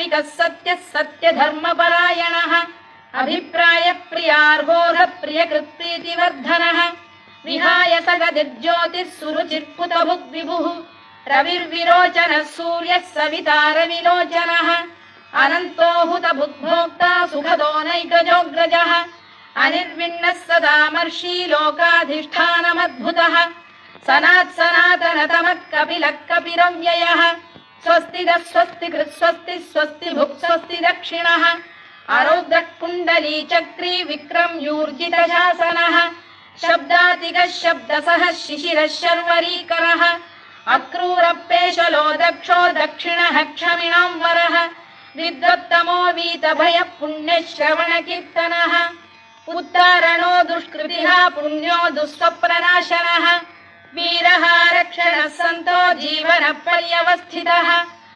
सात्विकः सत्यः सत्यधर्मपरायणः अभिप्राय प्रियार्होध प्रियकृत्प्रीतिवर्धनः विहाय सगतिर्ज्योतिः सुरुचिर्पुतभुग्विभुः रविर्विरोचनः सूर्यः सवितारविलोचनः अनन्तो हुतभुग्भोक्ता सुखदो नैकजोऽग्रजः अनिर्विण्णः सदामर्षी लोकाधिष्ठानमद्भुतः सनातनतमः कपिलः कपिरव्ययः स्वस्तिदः स्वस्तिकृत् स्वस्ति स्वस्तिभुक् स्वस्ति दक्षिणः आरौद्रः कुण्डली चक्री विक्रम्यूर्जितशासनः शब्दातिगः शब्दसः शिशिरः शर्वरीकरः अक्रूरपेशलो दक्षो दक्षिणः क्षमिणाम्बरः विद्वत्तमो वीतभयः पुण्यश्रवणकीर्तनः उत्तारणो दुष्कृतिः पुण्यो दुःस्वप्ननाशनः वीरः रक्षणः सन्तो जीवनपर्यवस्थितः